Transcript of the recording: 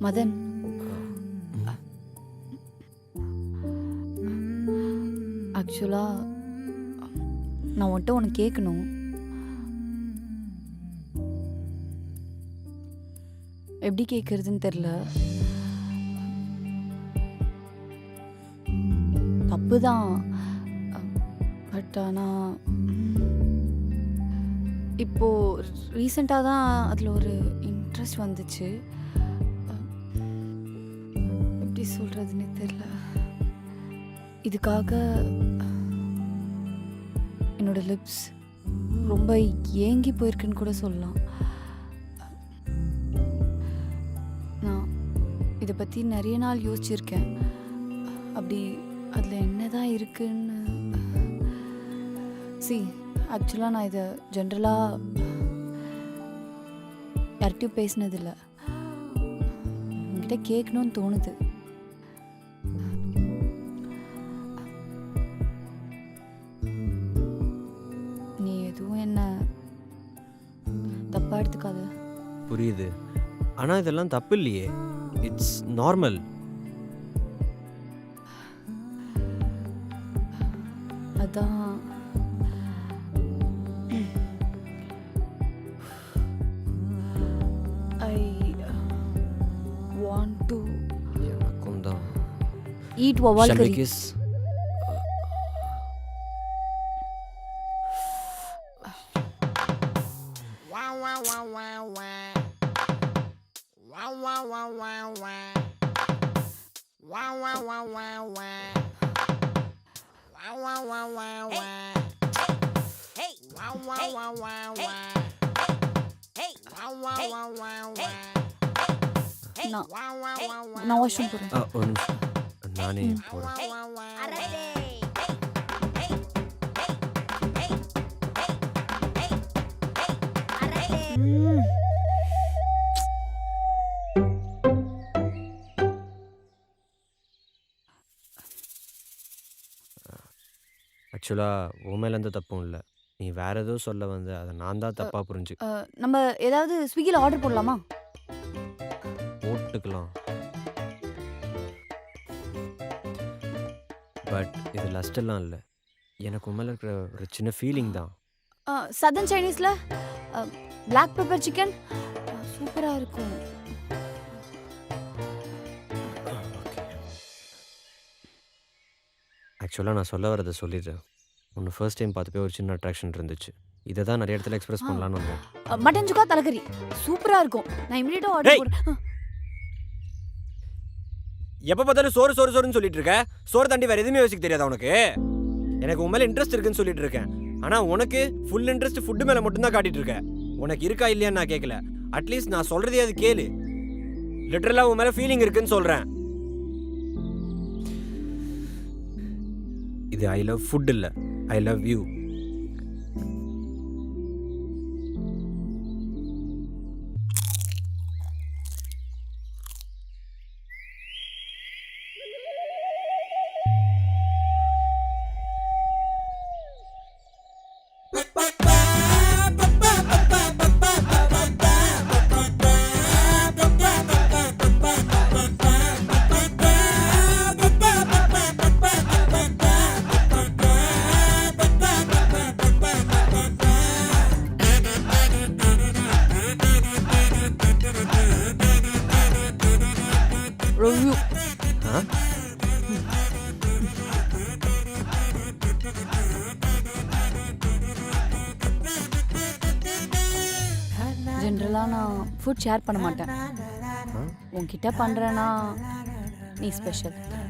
மதன், ஆக்சுவலா நான் உன்கிட்ட ஒன்று கேட்கணும். எப்படி கேட்கறதுன்னு தெரில. தப்பு தான், பட் ஆனால் இப்போ ரீசெண்டாக தான் அதில் ஒரு இன்ட்ரெஸ்ட் வந்துச்சு. எப்படி சொல்கிறதுன்னு தெரில. இதுக்காக என்னோட லிப்ஸ் ரொம்ப ஏங்கி போயிருக்குன்னு கூட சொல்லலாம். நான் இதை பற்றி நிறைய நாள் யோசிச்சிருக்கேன். அப்படி அதில் என்னதான் இருக்குன்னு. ஆக்சுவலாக நான் இதை ஜென்ரலாக யார்கிட்டையும் பேசினதில்லை. உங்ககிட்ட கேட்கணும்னு தோணுது. நீ எதுவும் என்ன தப்பா எடுத்துக்காத. புரியுது, ஆனால் இதெல்லாம் தப்பு இல்லையே. It's normal. அதான் ஐ வாண்ட் டு எனக்கும் தான். ஈட் வவால் கறி. கிஸ். நான் வாஷ்ரூம் போகிறேன். ஒரு நிமிஷம், நானே போகிறேன். ஆக்சுவலாக உன் மேலே எந்த தப்பும் இல்லை. நீ வேற ஏதோ சொல்ல வந்து அதை நான் தான் தப்பாக புரிஞ்சு நம்ம ஏதாவது ஸ்விக்கியில் ஆர்டர் போடலாமா? போட்டுக்கலாம். பட் இது லஸ்ட் எல்லாம் இல்லை. எனக்கு உன் மேலே இருக்கிற ஒரு சின்ன ஃபீலிங் தான். சதன் சைனீஸில் பிளாக் பெப்பர் சிக்கன் சூப்பராக இருக்கும். ஆக்சுவலாக நான் சொல்ல வரதை சொல்லிடுறேன். ஒன்று ஃபர்ஸ்ட் டைம் பார்த்து போய் ஒரு சின்ன அட்ராக்ஷன் இருந்துச்சு. இதை தான் நிறைய இடத்துல எக்ஸ்பிரஸ் பண்ணலான்னு வந்தேன். மட்டன் சுக்கா தலைக்கறி சூப்பராக இருக்கும். நான் இமீடியட்டாக ஆர்டர் போடுறேன். எப்போ பார்த்தாலும் சோறு சோறு சோறுன்னு சொல்லிட்டு இருக்க. சோறு தாண்டி வேறு எதுவுமே யோசிக்க தெரியாதா உனக்கு? எனக்கு உன் மேலே இன்ட்ரெஸ்ட் இருக்குன்னு சொல்லிட்டு இருக்கேன். ஆனால் உனக்கு ஃபுல் இன்ட்ரெஸ்ட் ஃபுட்டு மேலே மட்டும்தான் காட்டிட்டு இருக்க. உனக்கு இருக்கா இல்லையான்னு நான் கேட்கல. அட்லீஸ்ட் நான் சொல்கிறதே அது கேளு. லிட்டரலாக உன் மேலே ஃபீலிங் இருக்குன்னு சொல்கிறேன். இது ஐ லவ் ஃபுட் இல்லை, ஐ லவ் யூ. ரிவ்யூ. ஜென்ரலாக நான் ஃபுட் ஷேர் பண்ண மாட்டேன். உன்கிட்ட பண்ணுறேன்னா நீ ஸ்பெஷல்.